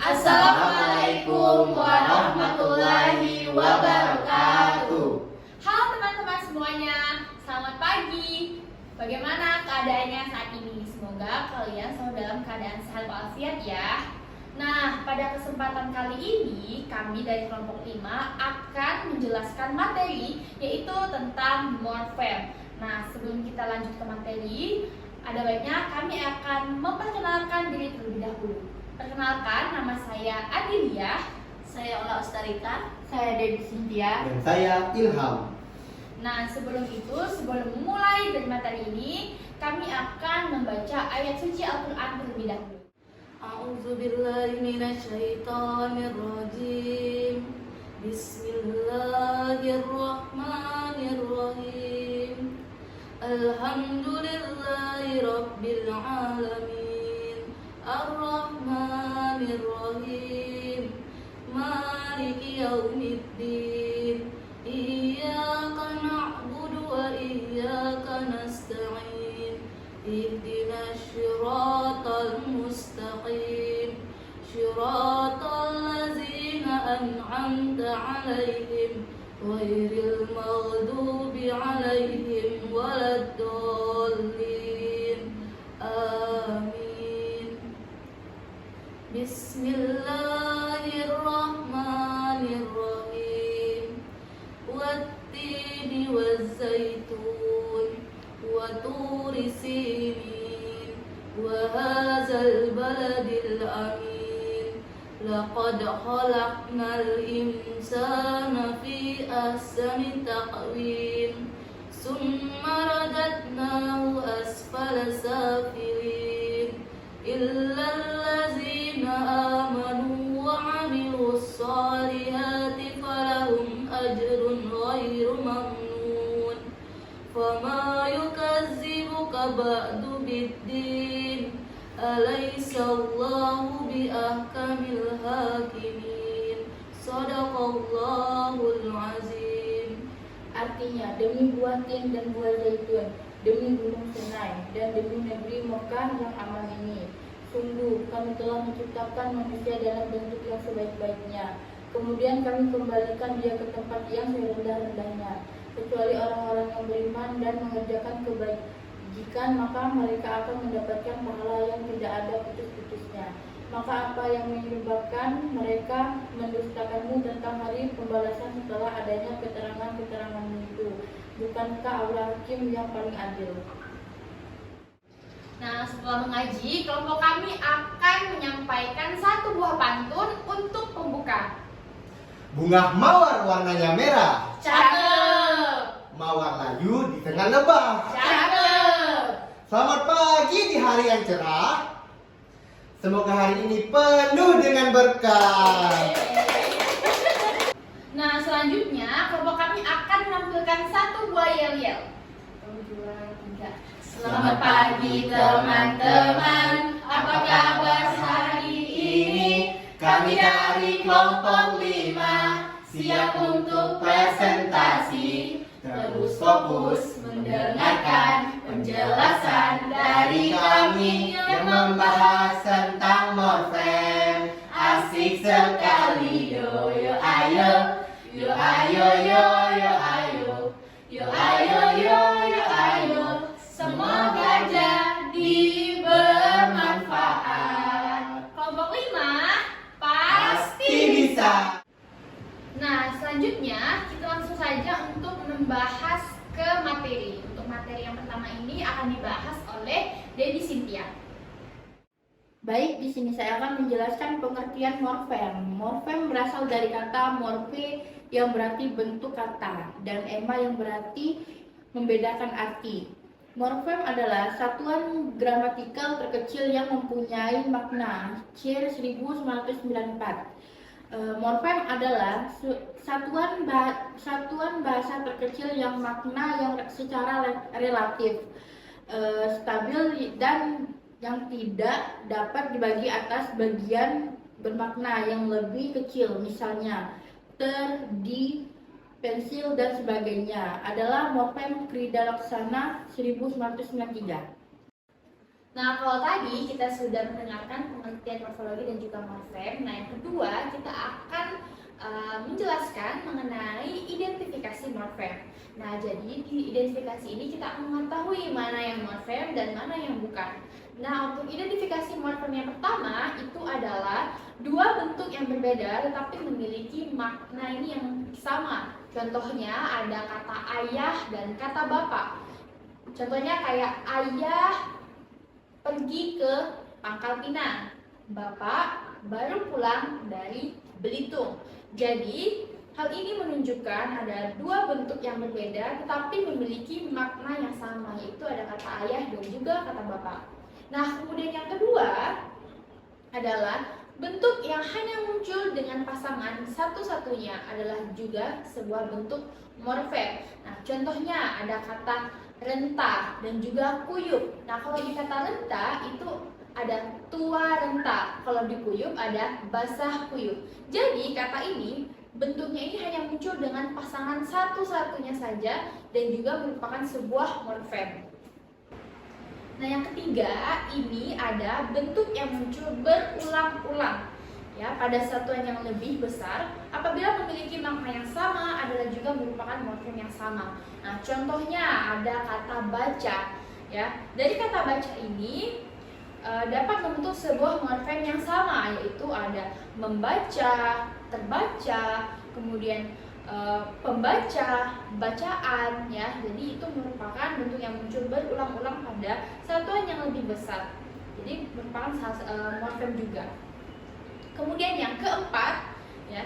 Assalamualaikum warahmatullahi wabarakatuh. Halo teman-teman semuanya, selamat pagi. Bagaimana keadaannya saat ini? Semoga kalian selalu dalam keadaan sehat walafiat ya. Nah, pada kesempatan kali ini kami dari kelompok 5 akan menjelaskan materi yaitu tentang morfem. Nah, sebelum kita lanjut ke materi, ada baiknya kami akan memperkenalkan diri terlebih dahulu. Perkenalkan, nama saya Adilia. Saya Ola Ustarika. Saya Dewi Cynthia. Dan saya Ilham. Nah, sebelum memulai dari materi ini, kami akan membaca ayat suci Al-Quran terlebih dahulu. A'udzubillahi minasyaitonirrajim. Bismillahirrahmanirrahim. Alhamdulillahi rabbil alamin. Ar-Rahmanir-Rahim. Maliki yaumiddin. Iyyaka na'budu wa iyyaka nasta'in. Ihdinas siratal mustaqim. Siratal ladzina an'amta 'alaihim ghairil maghdubi 'alaihim waladdallin. Amin. Bismillahirrahmanirrahim. Wattini wazzaitun wa turi sinin wa hadzal baladil amin. Laqad khalaqnal insana fi ahsani taqwim. Summa radadnahu asfala safilin. Illal ladzina amanu wa 'amilus solihati falahum ajrun ghairu mamnun. Fama yukazzibuka ba'du biddin. Alaysa Allahu biahkamil hakimin. Shadaqallahul azim. Artinya, demi buah tin dan buah zaitun, demi gunung Sinai, dan demi negeri Mekah yang aman ini, sungguh kami telah menciptakan manusia dalam bentuk yang sebaik-baiknya. Kemudian kami kembalikan dia ke tempat yang serendah-rendahnya. Kecuali orang-orang yang beriman dan mengerjakan kebajikan, maka mereka akan mendapatkan pahala yang tidak ada putus-putusnya. Maka apa yang menyebabkan mereka mendustakanmu tentang hari pembalasan setelah adanya keterangan-keteranganmu itu? Bukankah Allah Hakim yang paling adil? Nah, setelah mengaji, kelompok kami akan menyampaikan satu buah pantun untuk pembuka. Bunga mawar warnanya merah, Cakep! mawar layu di tengah lebah. Cakep! Selamat pagi di hari yang cerah. Semoga hari ini penuh dengan berkah. Nah, selanjutnya kelompok kami akan menampilkan satu buah yel-yel. 1, 2, 3. Selamat pagi teman-teman, apa kabar hari ini? Kami dari kelompok 5 siap untuk presentasi. Terus fokus mendengarkan penjelasan dari kami yang membahas tentang morfem. Asik sekali, yo yo ayo, yo ayo yo yo ayo, yo ayo yo yo ayo. Semoga jadi bermanfaat. Kelompok 5 Pasti bisa. Nah, selanjutnya kita langsung saja untuk membahas ke materi. Untuk materi yang pertama ini akan dibahas oleh Dewi Cynthia. Baik, di sini saya akan menjelaskan pengertian morfem. Morfem berasal dari kata morphe yang berarti bentuk kata dan ema yang berarti membedakan arti. Morfem adalah satuan gramatikal terkecil yang mempunyai makna. Cer 1994. Morfem adalah satuan bahasa terkecil yang makna yang secara relatif stabil dan yang tidak dapat dibagi atas bagian bermakna yang lebih kecil, misalnya ter, di, pensil, dan sebagainya adalah morfem Krida Laksana 1993. Nah, kalau tadi kita sudah mendengarkan pengertian morfologi dan juga morfem. Nah, yang kedua kita akan menjelaskan mengenai identifikasi morfem. Nah, jadi di identifikasi ini kita akan mengetahui mana yang morfem dan mana yang bukan. Nah, untuk identifikasi morfem yang pertama itu adalah dua bentuk yang berbeda tetapi memiliki makna ini yang sama. Contohnya ada kata ayah dan kata bapak. Contohnya kayak ayah pergi ke Pangkal Pinang, bapak baru pulang dari Belitung. Jadi, hal ini menunjukkan ada dua bentuk yang berbeda tetapi memiliki makna yang sama, yaitu ada kata ayah dan juga kata bapak. Nah, kemudian yang kedua adalah bentuk yang hanya muncul dengan pasangan satu-satunya adalah juga sebuah bentuk morfem. Nah, contohnya ada kata renta dan juga kuyup. Nah, kalau di kata renta itu ada tua renta, kalau di kuyup ada basah kuyup. Jadi kata ini bentuknya ini hanya muncul dengan pasangan satu-satunya saja dan juga merupakan sebuah morfem. Nah, yang ketiga ini ada bentuk yang muncul berulang-ulang ya pada satuan yang lebih besar apabila memiliki makna yang sama adalah juga merupakan morfem yang sama. Nah, contohnya ada kata baca ya. Dari kata baca ini dapat membentuk sebuah morfem yang sama, yaitu ada membaca, terbaca, kemudian pembaca, bacaan ya. Jadi itu merupakan bentuk yang muncul berulang-ulang pada satuan yang lebih besar. Jadi merupakan morfem juga. Kemudian yang keempat ya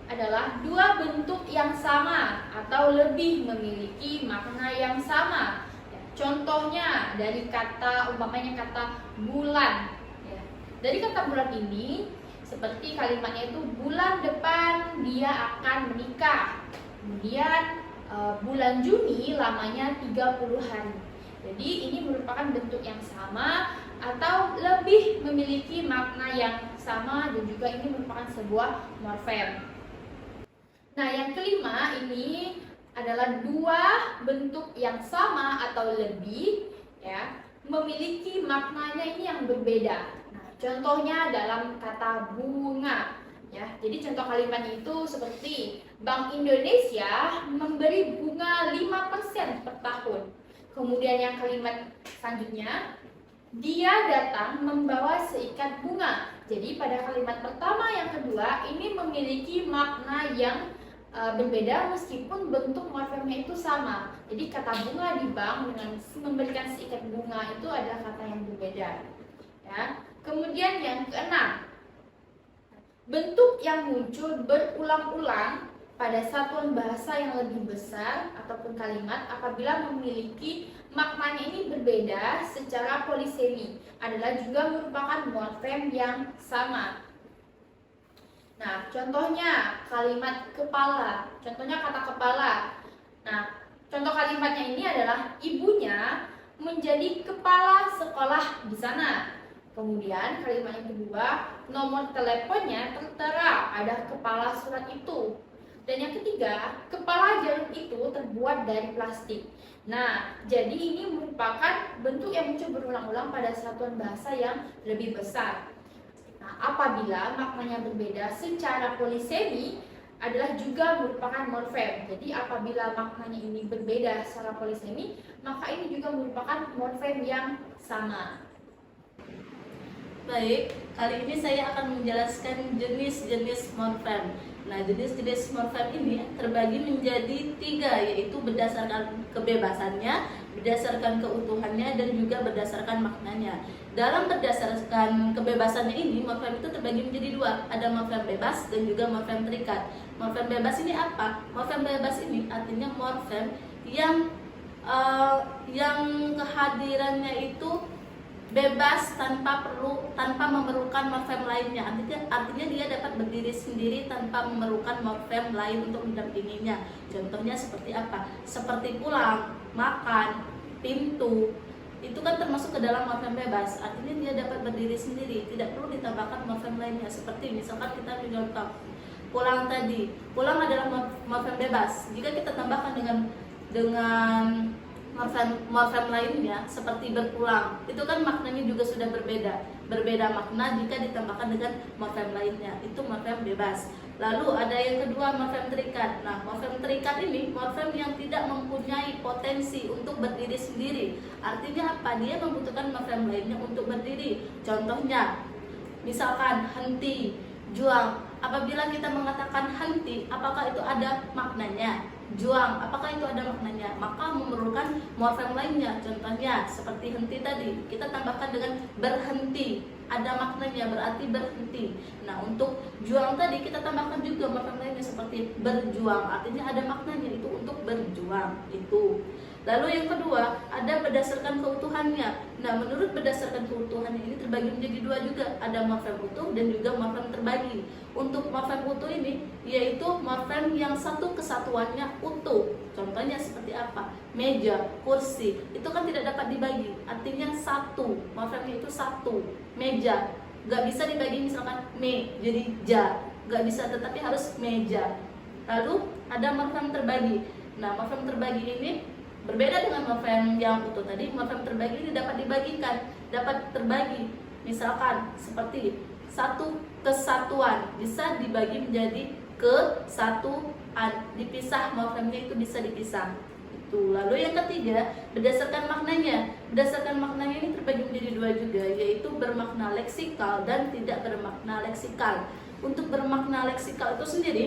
adalah dua bentuk yang sama atau lebih memiliki makna yang sama. Contohnya dari kata umpamanya kata bulan ya. Dari kata bulan ini seperti kalimatnya itu bulan depan dia akan menikah. Kemudian bulan Juni lamanya 30 hari. Jadi ini merupakan bentuk yang sama atau lebih memiliki makna yang sama dan juga ini merupakan sebuah morfem. Nah, yang kelima ini adalah dua bentuk yang sama atau lebih ya memiliki maknanya ini yang berbeda. Nah, contohnya dalam kata bunga ya. Jadi contoh kalimatnya itu seperti Bank Indonesia memberi bunga 5% per tahun. Kemudian yang kalimat selanjutnya dia datang membawa seikat bunga. Jadi pada kalimat pertama yang kedua ini memiliki makna yang berbeda meskipun bentuk morfemnya itu sama. Jadi kata bunga di bank dengan memberikan seikat bunga itu adalah kata yang berbeda. Ya. Kemudian yang keenam, bentuk yang muncul berulang-ulang pada satuan bahasa yang lebih besar ataupun kalimat apabila memiliki maknanya ini berbeda secara polisemi adalah juga merupakan morfem yang sama. Nah, contohnya kalimat kepala. Contohnya kata kepala. Nah, contoh kalimatnya ini adalah ibunya menjadi kepala sekolah di sana. Kemudian kalimat yang kedua, nomor teleponnya tertera pada kepala surat itu. Dan yang ketiga, kepala jarum itu terbuat dari plastik. Nah, jadi ini merupakan bentuk yang muncul berulang-ulang pada satuan bahasa yang lebih besar. Nah, apabila maknanya berbeda secara polisemi adalah juga merupakan morfem. Jadi apabila maknanya ini berbeda secara polisemi, maka ini juga merupakan morfem yang sama. Baik, kali ini saya akan menjelaskan jenis-jenis morfem. Nah, jenis-jenis morfem ini terbagi menjadi 3, yaitu berdasarkan kebebasannya, berdasarkan keutuhannya, dan juga berdasarkan maknanya. Dalam berdasarkan kebebasannya ini, morfem itu terbagi menjadi 2, ada morfem bebas dan juga morfem terikat. Morfem bebas ini apa? Morfem bebas ini artinya morfem yang kehadirannya itu bebas tanpa memerlukan morfem lainnya. Artinya dia dapat berdiri sendiri tanpa memerlukan morfem lain untuk mendampinginya. Contohnya seperti apa? Seperti pulang, makan, pintu. Itu kan termasuk ke dalam morfem bebas. Artinya dia dapat berdiri sendiri, tidak perlu ditambahkan morfem lainnya. Seperti misalkan kita contoh pulang tadi. Pulang adalah morfem bebas. Jika kita tambahkan dengan morfem lainnya seperti berulang, itu kan maknanya juga sudah berbeda makna jika ditambahkan dengan morfem lainnya, itu morfem bebas. Lalu ada yang kedua, morfem terikat. Nah, morfem terikat ini morfem yang tidak mempunyai potensi untuk berdiri sendiri. Artinya apa? Dia membutuhkan morfem lainnya untuk berdiri. Contohnya, misalkan henti, juang. Apabila kita mengatakan henti, apakah itu ada maknanya? Juang, apakah itu ada maknanya? Maka memerlukan morfem lainnya. Contohnya seperti henti tadi, kita tambahkan dengan berhenti, ada maknanya, berarti berhenti. Nah, untuk juang tadi kita tambahkan juga morfem lainnya seperti berjuang, artinya ada maknanya, itu untuk berjuang itu. Lalu yang kedua, ada berdasarkan keutuhannya. Nah, menurut berdasarkan keutuhannya ini terbagi menjadi dua juga, ada morfem utuh dan juga morfem terbagi. Untuk morfem utuh ini yaitu morfem yang satu kesatuannya utuh. Contohnya seperti apa? Meja, kursi, itu kan tidak dapat dibagi, artinya satu, morfemnya itu satu. Meja, gak bisa dibagi misalkan me jadi ja, gak bisa, tetapi harus meja. Lalu ada morfem terbagi. Nah, morfem terbagi ini berbeda dengan morfem yang utuh tadi. Morfem terbagi ini dapat dibagikan, dapat terbagi. Misalkan seperti satu kesatuan bisa dibagi menjadi kesatuan, dipisah, morfemnya itu bisa dipisah. Itu. Lalu yang ketiga, berdasarkan maknanya. Berdasarkan maknanya ini terbagi menjadi dua juga, yaitu bermakna leksikal dan tidak bermakna leksikal. Untuk bermakna leksikal itu sendiri,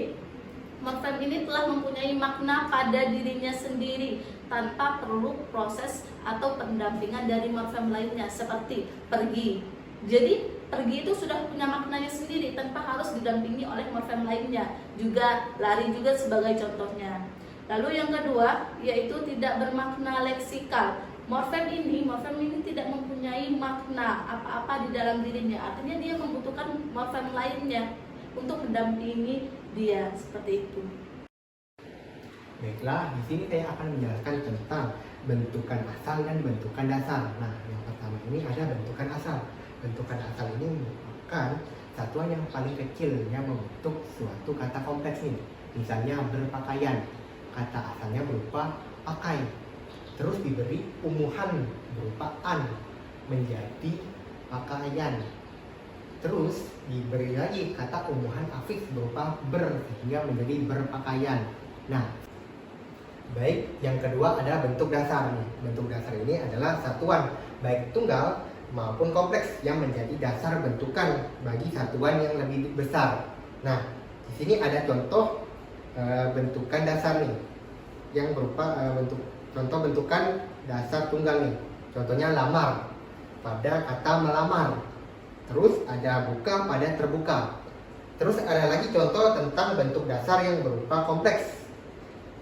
morfem ini telah mempunyai makna pada dirinya sendiri tanpa perlu proses atau pendampingan dari morfem lainnya, seperti pergi. Jadi pergi itu sudah punya maknanya sendiri tanpa harus didampingi oleh morfem lainnya. Juga lari juga sebagai contohnya. Lalu yang kedua yaitu tidak bermakna leksikal. Morfem ini tidak mempunyai makna apa-apa di dalam dirinya. Artinya dia membutuhkan morfem lainnya untuk mendampingi dia, seperti itu. Baiklah, di sini saya akan menjelaskan tentang bentukan asal dan bentukan dasar. Nah, yang pertama ini ada bentukan asal. Bentukan asal ini merupakan satuan yang paling kecil yang membentuk suatu kata kompleks nih. Misalnya berpakaian, kata asalnya berupa pakai, terus diberi umuhan berupa an menjadi pakaian, terus diberi lagi kata umuhan afiks berupa ber sehingga menjadi berpakaian. Nah, baik, yang kedua ada bentuk dasar nih. Bentuk dasar ini adalah satuan baik tunggal maupun kompleks yang menjadi dasar bentukan bagi satuan yang lebih besar. Nah, di sini ada contoh bentukan dasar nih, yang berupa contoh bentukan dasar tunggal nih. Contohnya lamar pada kata melamar. Terus ada buka pada terbuka. Terus ada lagi contoh tentang bentuk dasar yang berupa kompleks.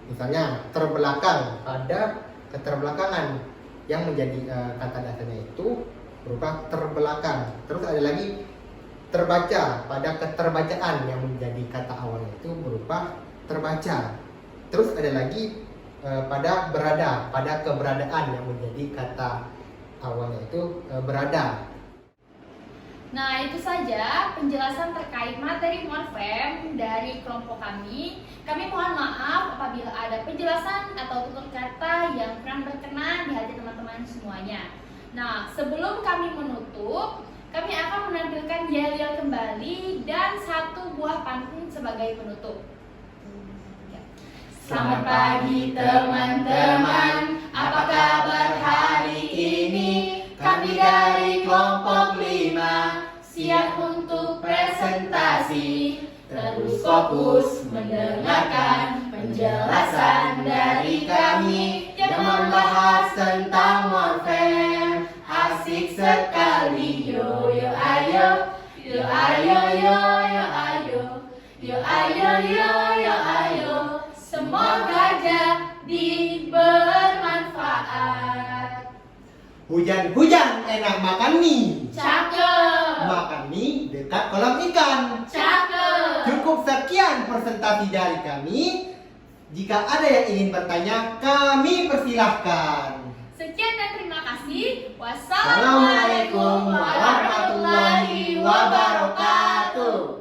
Misalnya terbelakang pada keterbelakangan, yang menjadi kata dasarnya itu berupa terbelakang. Terus ada lagi terbaca pada keterbacaan, yang menjadi kata awalnya itu berupa terbaca. Terus ada lagi pada berada pada keberadaan, yang menjadi kata awalnya itu berada. Nah, itu saja penjelasan terkait materi morfem dari kelompok kami. Kami mohon maaf apabila ada penjelasan atau tutur kata yang kurang berkenan di hati teman-teman semuanya. Nah, sebelum kami menutup, kami akan menampilkan yel-yel kembali dan satu buah pantun sebagai penutup. Selamat pagi teman-teman, apa kabar hari ini? Kami dari kelompok 5 siap untuk presentasi. Terus fokus mendengarkan penjelasan dari kami yang membahas tentang morfem. Asik sekali, yo yo ayo, yo ayo yo yo ayo, yo ayo yo yo ayo. Semoga jadi bermanfaat. Hujan-hujan enak makan mie. Cakep. Makan mie dekat kolam ikan. Cakep. Cukup sekian presentasi dari kami. Jika ada yang ingin bertanya, kami persilahkan. Sekian dan terima kasih. Wassalamualaikum warahmatullahi wabarakatuh.